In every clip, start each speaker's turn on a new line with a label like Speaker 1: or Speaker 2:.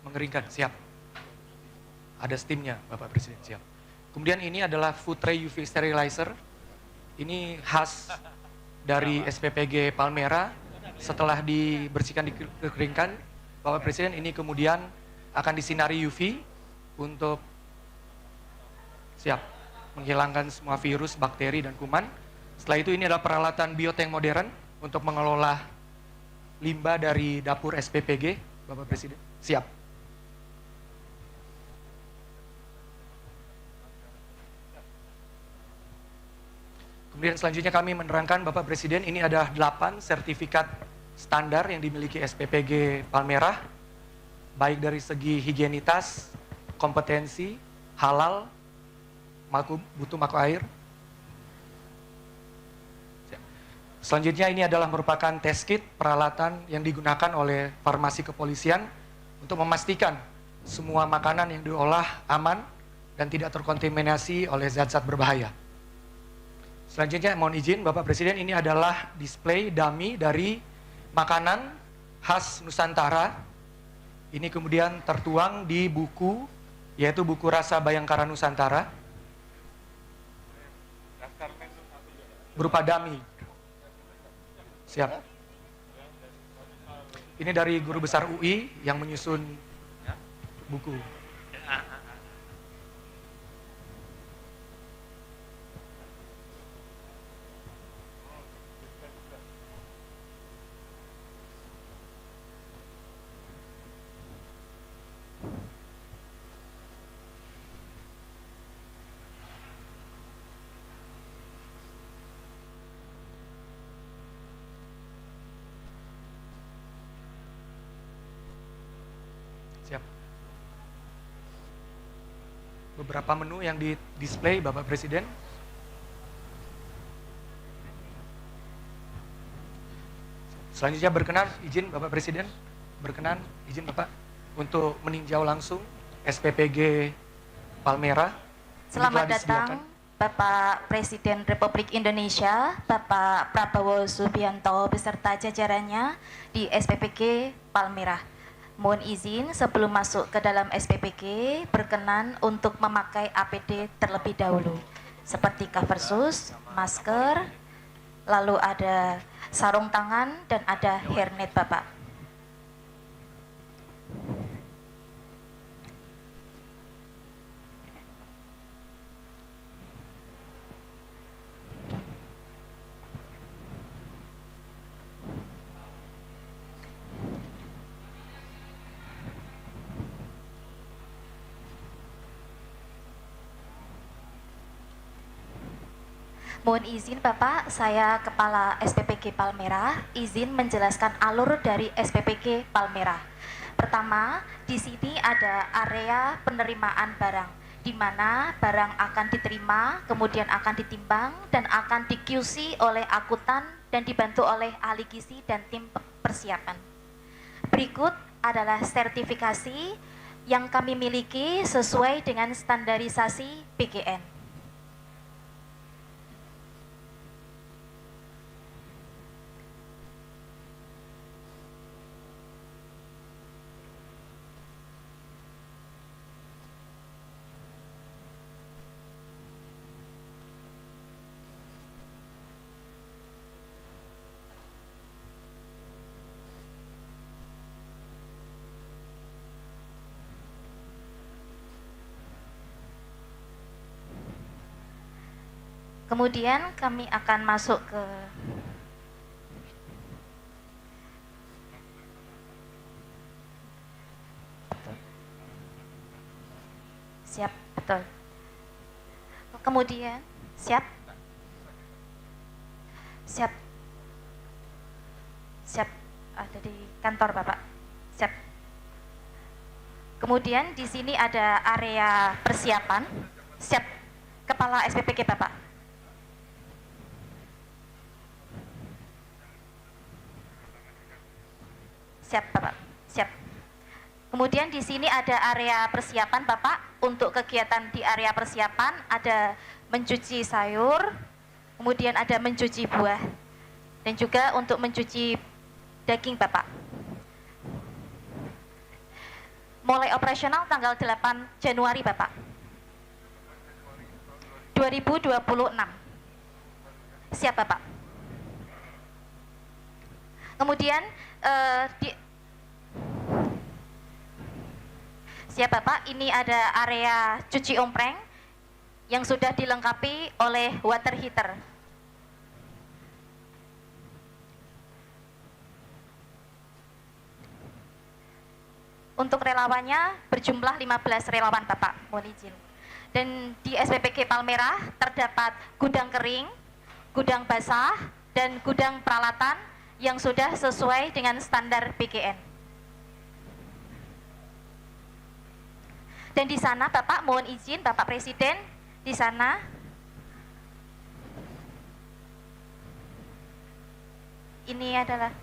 Speaker 1: mengeringkan, siap. Ada steamnya, Bapak Presiden, siap. Kemudian ini adalah food tray UV sterilizer. Ini khas dari SPPG Palmera. Setelah dibersihkan, dikeringkan, Bapak Presiden, ini kemudian akan disinari UV untuk siap menghilangkan semua virus, bakteri, dan kuman. Setelah itu ini adalah peralatan biotank modern untuk mengelola limbah dari dapur SPPG, Bapak Presiden. Siap. Kemudian selanjutnya kami menerangkan, Bapak Presiden, ini ada 8 sertifikat standar yang dimiliki SPPG Palmera, baik dari segi higienitas, kompetensi, halal, mutu maku air. Selanjutnya ini adalah merupakan test kit peralatan yang digunakan oleh farmasi kepolisian untuk memastikan semua makanan yang diolah aman dan tidak terkontaminasi oleh zat-zat berbahaya. Selanjutnya mohon izin Bapak Presiden, ini adalah display dummy dari makanan khas Nusantara. Ini kemudian tertuang di buku, yaitu buku Rasa Bayangkara Nusantara, berupa dummy. Siap. Ini dari guru besar UI yang menyusun buku. Siap. Beberapa menu yang di display Bapak Presiden. Selanjutnya berkenan izin Bapak Presiden, berkenan izin Bapak untuk meninjau langsung SPPG Palmera.
Speaker 2: Selamat datang Bapak Presiden Republik Indonesia, Bapak Prabowo Subianto beserta jajarannya di SPPG Palmera. Mohon izin sebelum masuk ke dalam SPPG, berkenan untuk memakai APD terlebih dahulu. Seperti cover shoes, masker, lalu ada sarung tangan, dan ada hairnet Bapak. Mohon izin Bapak, saya Kepala SPPG Palmera, izin menjelaskan alur dari SPPG Palmera. Pertama, di sini ada area penerimaan barang, di mana barang akan diterima, kemudian akan ditimbang, dan akan di-QC oleh akuntan dan dibantu oleh ahli gizi dan tim persiapan. Berikut adalah sertifikasi yang kami miliki sesuai dengan standarisasi PGN. Kemudian kami akan masuk ke siap, betul. Kemudian siap, siap, siap, ada di kantor Bapak, siap. Kemudian di sini ada area persiapan, siap. Kepala SPPG Bapak. Siap Bapak, siap. Kemudian di sini ada area persiapan Bapak. Untuk kegiatan di area persiapan ada mencuci sayur, kemudian ada mencuci buah, dan juga untuk mencuci daging Bapak. mulai operasional tanggal 8 Januari Bapak 2026. Siap Bapak. Kemudian siap Bapak, ini ada area cuci ompreng yang sudah dilengkapi oleh water heater. Untuk relawannya berjumlah 15 relawan Bapak, mohon izin. Dan di SPPG Palmerah terdapat gudang kering, gudang basah, dan gudang peralatan yang sudah sesuai dengan standar BGN. Dan di sana Bapak, mohon izin Bapak Presiden, di sana ini adalah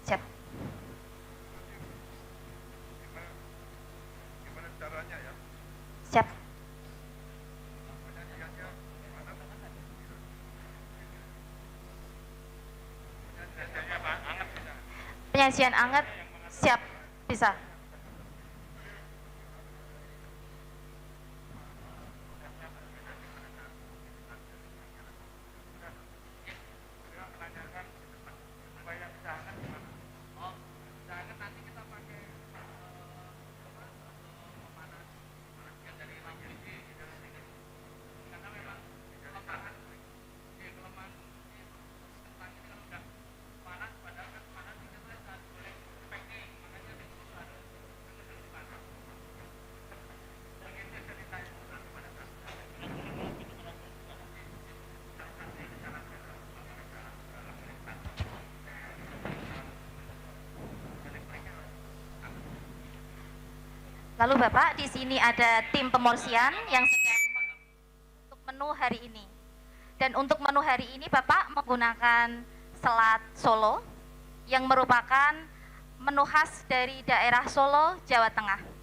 Speaker 2: siap.
Speaker 3: Gimana caranya ya?
Speaker 2: Siap. Penyajian anget siap, bisa. Lalu Bapak, di sini ada tim pemorsian yang sedang untuk menu hari ini. Dan untuk menu hari ini Bapak menggunakan selat Solo yang merupakan menu khas dari daerah Solo, Jawa Tengah.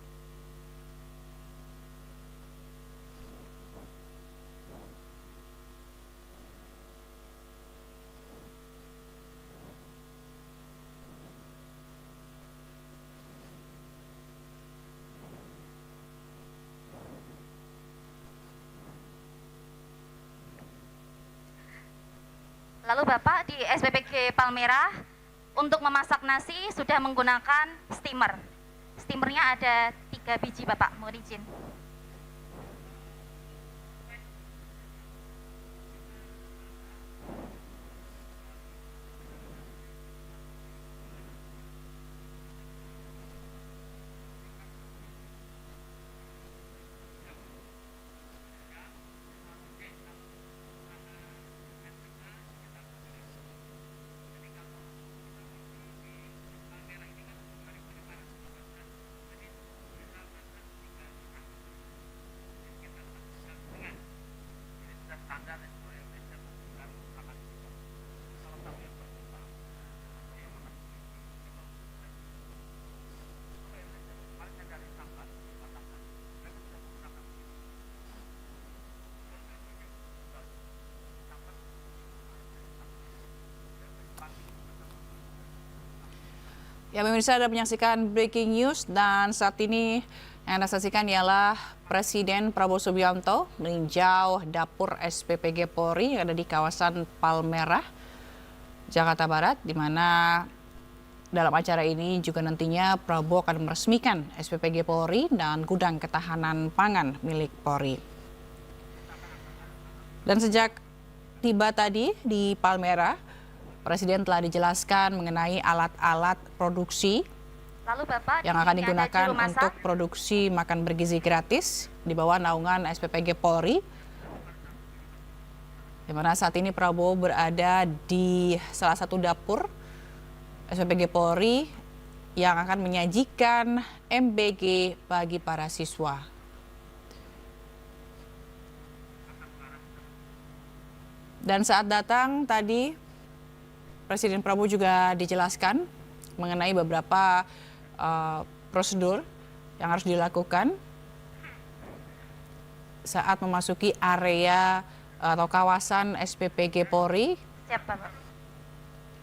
Speaker 2: Lalu Bapak, di SPPG Palmerah untuk memasak nasi sudah menggunakan steamer. Steamernya ada 3 biji Bapak, mohon izin.
Speaker 4: Ya pemirsa, Anda menyaksikan breaking news dan saat ini yang Anda saksikan ialah Presiden Prabowo Subianto meninjau dapur SPPG Polri yang ada di kawasan Palmerah, Jakarta Barat, di mana dalam acara ini juga nantinya Prabowo akan meresmikan SPPG Polri dan gudang ketahanan pangan milik Polri. Dan sejak tiba tadi di Palmerah, Presiden telah dijelaskan mengenai alat-alat produksi
Speaker 2: Lalu Bapak,
Speaker 4: yang akan digunakan untuk produksi makan bergizi gratis di bawah naungan SPPG Polri. Di mana saat ini Prabowo berada di salah satu dapur SPPG Polri yang akan menyajikan MBG bagi para siswa. Dan saat datang tadi, Presiden Prabowo juga dijelaskan mengenai beberapa prosedur yang harus dilakukan saat memasuki area atau kawasan SPPG Polri.
Speaker 2: Siap, Bapak.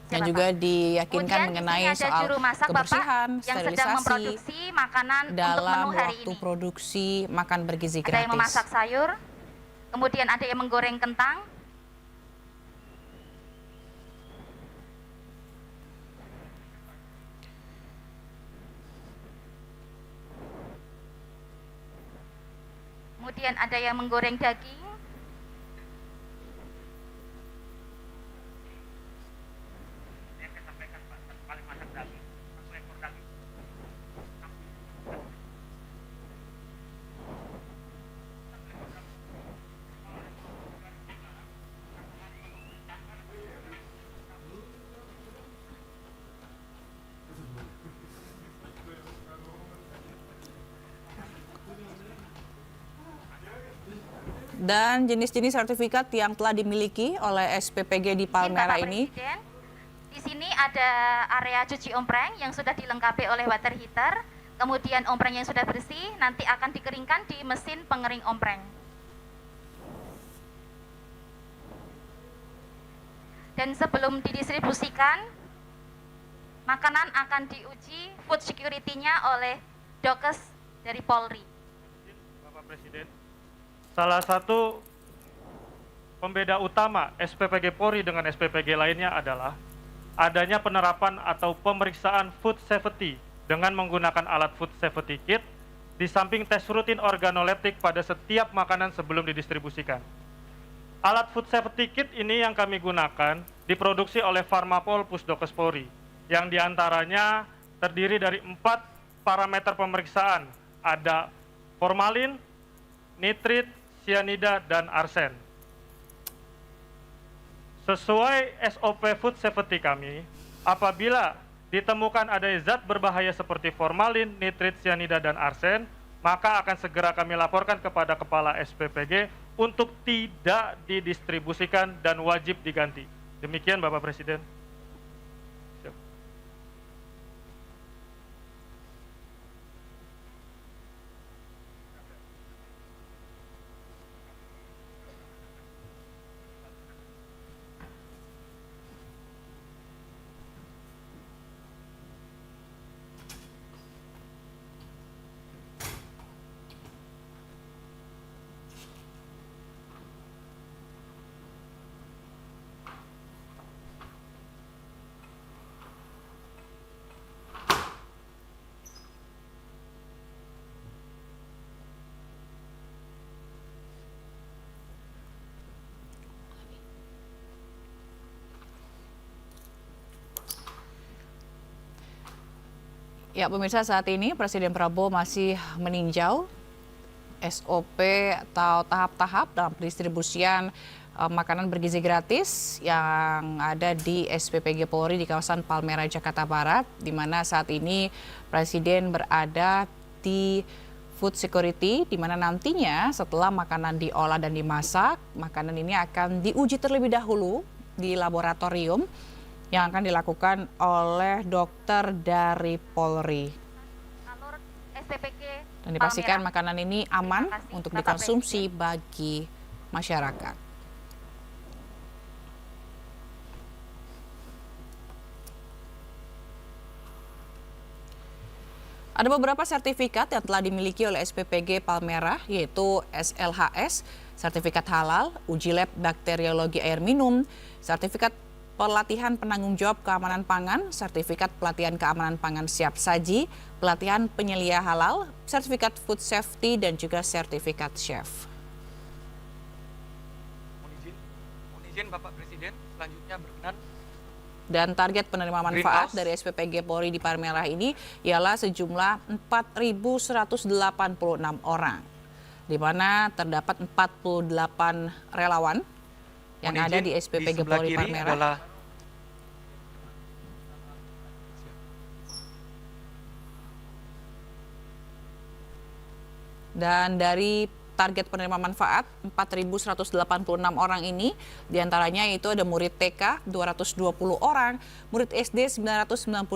Speaker 4: Dan
Speaker 2: Siap,
Speaker 4: juga
Speaker 2: Bapak.
Speaker 4: diyakinkan
Speaker 2: Kemudian
Speaker 4: mengenai
Speaker 2: di sini ada
Speaker 4: soal
Speaker 2: juru masak, Bapak,
Speaker 4: kebersihan,
Speaker 2: yang sedang
Speaker 4: sterilisasi
Speaker 2: memproduksi makanan untuk
Speaker 4: dalam
Speaker 2: menu hari
Speaker 4: waktu
Speaker 2: ini.
Speaker 4: produksi makan bergizi
Speaker 2: Ada yang
Speaker 4: gratis.
Speaker 2: memasak sayur, kemudian ada yang menggoreng kentang, kemudian ada yang menggoreng daging,
Speaker 4: Dan jenis-jenis sertifikat yang telah dimiliki oleh SPPG di Palmera
Speaker 2: Bapak
Speaker 4: ini.
Speaker 2: Presiden, di sini ada area cuci ompreng yang sudah dilengkapi oleh water heater, kemudian ompreng yang sudah bersih nanti akan dikeringkan di mesin pengering ompreng. Dan sebelum didistribusikan, makanan akan diuji food security-nya oleh Dokes dari Polri.
Speaker 3: Bapak Presiden, salah satu pembeda utama SPPG Polri dengan SPPG lainnya adalah adanya penerapan atau pemeriksaan food safety dengan menggunakan alat food safety kit di samping tes rutin organoleptik pada setiap makanan sebelum didistribusikan. Alat food safety kit ini yang kami gunakan diproduksi oleh Farmapol Pusdokes Polri, yang diantaranya terdiri dari 4 parameter pemeriksaan, ada formalin, nitrit, cyanida, dan arsen. Sesuai SOP food safety kami, apabila ditemukan ada zat berbahaya seperti formalin, nitrit, cyanida, dan arsen, maka akan segera kami laporkan kepada Kepala SPPG untuk tidak didistribusikan dan wajib diganti. Demikian Bapak Presiden. Siap.
Speaker 4: Ya, pemirsa, saat ini Presiden Prabowo masih meninjau SOP atau tahap-tahap dalam pendistribusian makanan bergizi gratis yang ada di SPPG Polri di kawasan Palmera, Jakarta Barat, di mana saat ini Presiden berada di food security, di mana nantinya setelah makanan diolah dan dimasak, makanan ini akan diuji terlebih dahulu di laboratorium yang akan dilakukan oleh dokter dari Polri.
Speaker 2: Alur SPPG
Speaker 4: Dan dipastikan
Speaker 2: Palmera.
Speaker 4: makanan ini aman
Speaker 2: Terima kasih,
Speaker 4: untuk
Speaker 2: Bapak
Speaker 4: dikonsumsi bagi masyarakat. Ada beberapa sertifikat yang telah dimiliki oleh SPPG Palmera, yaitu SLHS, sertifikat halal, uji lab bakteriologi air minum, sertifikat pelatihan penanggung jawab keamanan pangan, sertifikat pelatihan keamanan pangan siap saji, pelatihan penyelia halal, sertifikat food safety, dan juga sertifikat chef.
Speaker 1: Mohon izin Bapak Presiden, selanjutnya berkenan.
Speaker 4: Dan target penerima manfaat
Speaker 1: Greenhouse.
Speaker 4: dari SPPG Polri di Palmera ini ialah sejumlah 4.186 orang, di mana terdapat 48 relawan yang
Speaker 1: Mohon
Speaker 4: ada
Speaker 1: izin,
Speaker 4: di SPPG
Speaker 1: sebelah
Speaker 4: Polri
Speaker 1: kiri
Speaker 4: Palmera.
Speaker 1: adalah
Speaker 4: Dan dari target penerima manfaat 4.186 orang ini, diantaranya itu ada murid TK 220 orang, murid SD 990